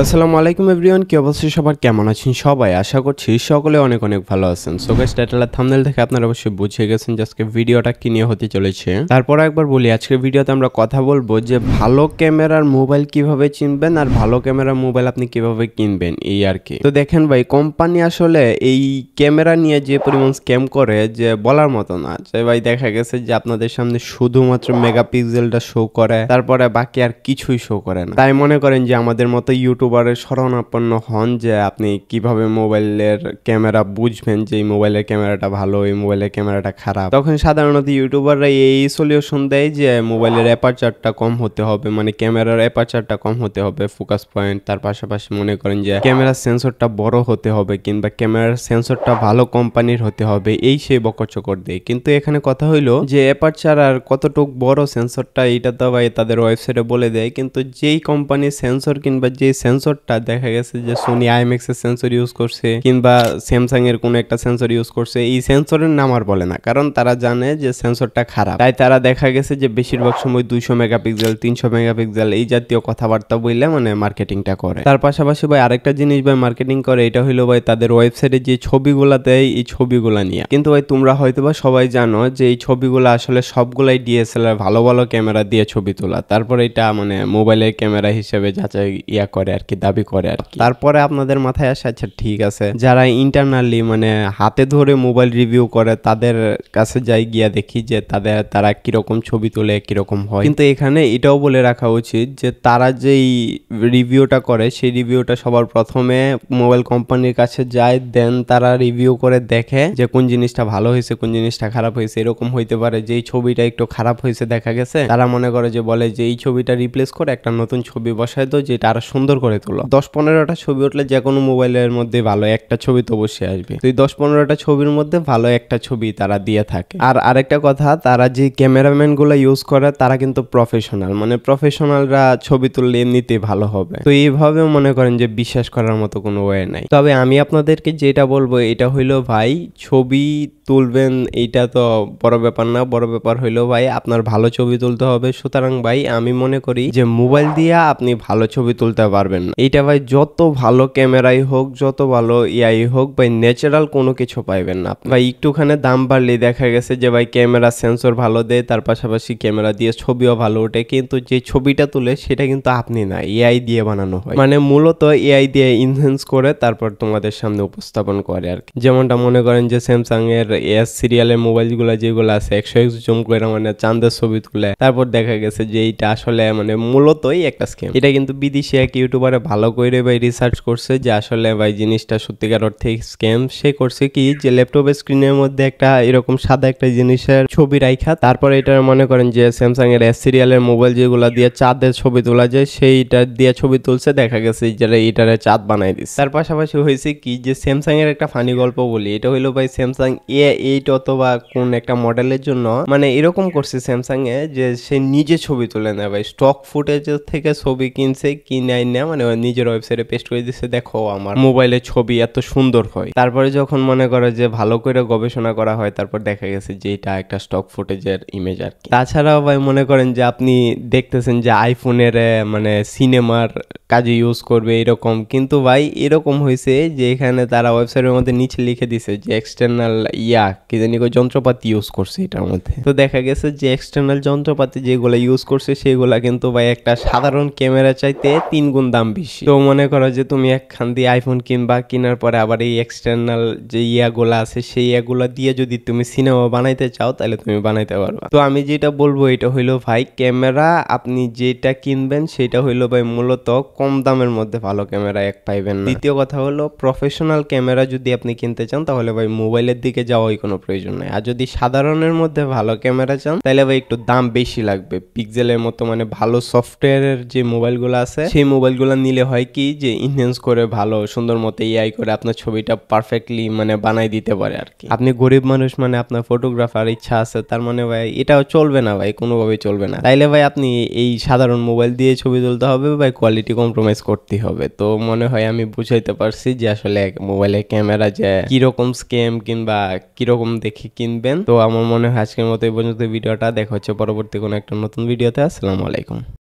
আসসালামু আলাইকুম এভরিওয়ান, কি অবস্থা সবার, কেমন আছেন সবাই? আশা করছি সকলে অনেক অনেক ভালো আছেন। সো গাইস, টাইটেল আর থাম্বনেল দেখে আপনারা অবশ্যই বুঝে গেছেন যে আজকে ভিডিওটা কি নিয়ে হতে চলেছে। তারপর একবার বলি, আজকের ভিডিওতে আমরা কথা বলবো যে ভালো ক্যামেরার মোবাইল কিভাবে চিনবেন আর ভালো ক্যামেরার মোবাইল আপনি কিভাবে কিনবেন, এই আর কি। তো দেখেন ভাই, কোম্পানি আসলে এই ক্যামেরা নিয়ে যে পরিমাণ স্ক্যাম করে যে বলার মতো না। যে ভাই দেখা গেছে যে আপনাদের সামনে শুধুমাত্র মেগাপিক্সেলটা শো করে, তারপরে বাকি আর কিছুই শো করে না। তাই মনে করেন যে আমাদের মতো ইউটিউবারের শরণাপন্ন হন যে আপনি কিভাবে মোবাইলের ক্যামেরা বুঝবেন যে এই মোবাইলের ক্যামেরাটা ভালো, এই মোবাইলের ক্যামেরাটা খারাপ। তখন সাধারণত ইউটিউবাররা এই সলিউশন দেয় যে মোবাইলের অ্যাপারচারটা কম হতে হবে, মানে ক্যামেরার অ্যাপারচারটা কম হতে হবে, ফোকাস পয়েন্ট। তার পাশাপাশি মনে করেন যে ক্যামেরার সেন্সরটা বড় হতে হবে, কিংবা ক্যামেরার সেন্সরটা ভালো কোম্পানির হতে হবে, এই সেই বকচকর দেয়। কিন্তু এখানে কথা হইলো যে অ্যাপারচার আর কতটুক বড় সেন্সরটা, এটা তো ভাই তাদের ওয়েবসাইটে বলে দেয়। কিন্তু যেই কোম্পানির সেন্সর কিংবা যে সেন্সরটা দেখা গেছে যে সোনি আইএমএক্স এর সেন্সর ইউজ করছে কিংবা স্যামসাং এর কোনো একটা সেন্সর ইউজ করছে, এই সেন্সরের নাম আর বলে না, কারণ তারা জানে যে সেন্সরটা খারাপ। তাই তারা দেখা গেছে যে বেশিরভাগ সময় 200 মেগাপিক্সেল 300 মেগাপিক্সেল এই জাতীয় কথাবার্তা বললে মানে মার্কেটিংটা করে। তার পাশাপাশি ভাই আরেকটা জিনিস ভাই মার্কেটিং করে, এটা হইলো ভাই তাদের ওয়েবসাইটে যে ছবিগুলা দেয় এই ছবিগুলা নিয়ে। কিন্তু ভাই তোমরা হয়তোবা সবাই জানো যে এই ছবিগুলা আসলে সবগুলাই ডিএসএলআর ভালো ভালো ক্যামেরা দিয়ে ছবি তোলা, তারপর এটা মানে মোবাইলের ক্যামেরা হিসেবে যাচাই করে আর কি, দাবি করে আর কি। তারপরে আপনাদের মাথায় আসে আচ্ছা ঠিক আছে, যারা ইন্টারনালি মানে হাতে ধরে মোবাইল রিভিউ করে তাদের কাছে যাই গিয়া দেখি যে তারা কিরকম ছবি তোলে, কিরকম হয়। কিন্তু এখানে এটাও বলে রাখা উচিত যে তারা যেই রিভিউটা করে সেই রিভিউটা সবার প্রথমে মোবাইল কোম্পানির কাছে যায়, দেন তারা রিভিউ করে দেখে যে কোন জিনিসটা ভালো হয়েছে কোন জিনিসটা খারাপ হয়েছে। এরকম হইতে পারে যে এই ছবিটা একটু খারাপ হয়েছে দেখা গেছে, তারা মনে করে যে বলে যে এই ছবিটা রিপ্লেস করে একটা নতুন ছবি বসায় দাও যেটা আরো সুন্দর করে তোলো। 10-15টা ছবি উঠলে যে কোনো মোবাইলের মধ্যে ভালো একটা ছবি তো অবশ্যই আসবে। তো এই 10-15টা ছবির মধ্যে ভালো একটা ছবি তারা দিয়ে থাকে। আর আরেকটা কথা, তারা যে ক্যামেরাম্যান গুলো ইউজ করে তারা কিন্তু প্রফেশনাল, মানে প্রফেশনালরা ছবি তুললে এমনিতেই ভালো হবে। তো এইভাবে মনে করেন যে বিশ্বাস করার মতো কোনো ওয়ে নাই। তবে আমি আপনাদেরকে যেটা বলবো এটা হইলো ভাই, ছবি তুলবেন এইটা তো বড় ব্যাপার না, বড় ব্যাপার হইলো ভাই আপনার ভালো ছবি তুলতে হবে। সুতরাং ভাই আমি মনে করি যে মোবাইল দিয়ে আপনি ভালো ছবি তুলতে পারবেন না। এইটা ভাই যত ভালো ক্যামেরাই হোক, যত ভালো ইয়াই হোক ভাই, ন্যাচারাল কোনো কিছু পাইবেন না ভাই। একটুখানি দাম বাড়লে দেখা গেছে যে ভাই ক্যামেরা সেন্সর ভালো দেয়, তার পাশাপাশি ক্যামেরা দিয়ে ছবিও ভালো ওঠে, কিন্তু যে ছবিটা তুলে সেটা কিন্তু আপনি না, এআই দিয়ে বানানো হয়। মানে মূলত এআই দিয়ে ইনহ্যান্স করে তারপর তোমাদের সামনে উপস্থাপন করে আর কি। যেমনটা মনে করেন যে স্যামসাং এর এস সিরিয়ালের মোবাইলগুলো যেগুলো আছে 100x জুম করে মানে চাঁদের ছবি তুলে, তারপর দেখা গেছে যে এইটা আসলে মানে মূলতই একটা স্ক্যাম। এটা কিন্তু বিদেশি এক ইউটিউবারে ভালো করে ভাই রিসার্চ করছে যে আসলে ভাই জিনিসটা সত্যিকার অর্থে স্ক্যাম। সে করছে কি যে ল্যাপটপের স্ক্রিনের মধ্যে একটা এরকম সাদা একটা জিনিসের ছবি রাখা, তারপরে এটা মনে করেন যে স্যামসাং এর এস সিরিয়ালের মোবাইল যেগুলো দিয়ে চাঁদের ছবি তোলা যায় সেইটা দিয়ে ছবি তুলছে, দেখা গেছে যারা এটারে চাঁদ বানাই দিচ্ছে। তার পাশাপাশি হয়েছে কি যে স্যামসাং এর একটা ফানি গল্প বলি, এটা হইলো ভাই স্যামসাং A8 অথবা কোন একটা মডেলের জন্য মানে এরকম করছে স্যামসাং এ যে সে নিজে ছবি তুলে নেয় ভাই, স্টক ফুটেজ থেকে ছবি কিনছে, কিনে না মানে নিজের ওয়েবসাইটে পেস্ট করে দিচ্ছে, দেখো আমার মোবাইলের ছবি এত সুন্দর হয়। তারপরে যখন মনে করে যে ভালো করে গবেষণা করা হয়, তারপর দেখা গেছে যে এটা একটা স্টক ফুটেজের ইমেজ আর কি। তাছাড়াও ভাই মনে করেন যে আপনি দেখতেছেন যে আইফোনের মানে সিনেমার কাজে ইউজ করবে এরকম, কিন্তু ভাই এরকম হয়েছে যে এখানে তারা ওয়েবসাইটের মধ্যে নিচে লিখে দিছে যে এক্সটার্নাল কি জানি যন্ত্রপাতি ইউজ করছে এটার মধ্যে। তো দেখা গেছে যে এক্সটার্নাল যন্ত্রপাতি যেগুলো ইউজ করছে সেগুলা কিন্তু ভাই একটা সাধারণ ক্যামেরা চাইতে 3 গুণ দাম বেশি। তো মনে করো যে তুমি একখান দিয়ে আইফোন কিনবা, কেনার পরে আবার এই এক্সটার্নাল যে ইয়াগুলা আছে সেই ইয়াগুলা দিয়ে যদি তুমি সিনেমা বানাইতে চাও তাহলে তুমি বানাইতে পারবা। তো আমি যেটা বলবো এটা হইলো ভাই, ক্যামেরা আপনি যেটা কিনবেন সেটা হইলো ভাই মূলত কম দামের মধ্যে ভালো ক্যামেরা এক পাইবেন না। দ্বিতীয় কথা হলো প্রফেশনাল ক্যামেরা যদি আপনি কিনতে চান তাহলে ভাই মোবাইলের দিকে যাওয়াই কোনো প্রয়োজন নাই। আর যদি সাধারণের মধ্যে ভালো ক্যামেরা চান তাহলে ভাই একটু দাম বেশি লাগবে। পিক্সেলের মতো মানে ভালো সফটওয়্যারের যে মোবাইলগুলো আছে সেই মোবাইলগুলো নিলে হয় কি যে ইনহ্যান্স করে ভালো সুন্দর মতো এআই করে আপনার ছবিটা পারফেক্টলি মানে বানাই দিতে পারে আর কি। আপনি গরিব মানুষ, মানে আপনার ফটোগ্রাফার ইচ্ছা আছে, তার মানে ভাই এটাও চলবে না ভাই, কোনোভাবেই চলবে না। তাইলে ভাই আপনি এই সাধারণ মোবাইল দিয়ে ছবি তুলতে হবে ভাই, কোয়ালিটি কম্প্রোমাইজ করতে হবে। তো মনে হয় আমি বুঝাইতে পারছি যে আসলে মোবাইলের ক্যামেরা যে কিরকম স্ক্যাম কিংবা কিরকম দেখে কিনবেন। তো আমার মনে হয় আজকের মতো এই পর্যন্ত ভিডিওটা, দেখা হচ্ছে পরবর্তী কোনো একটা নতুন ভিডিওতে। আসসালামু আলাইকুম।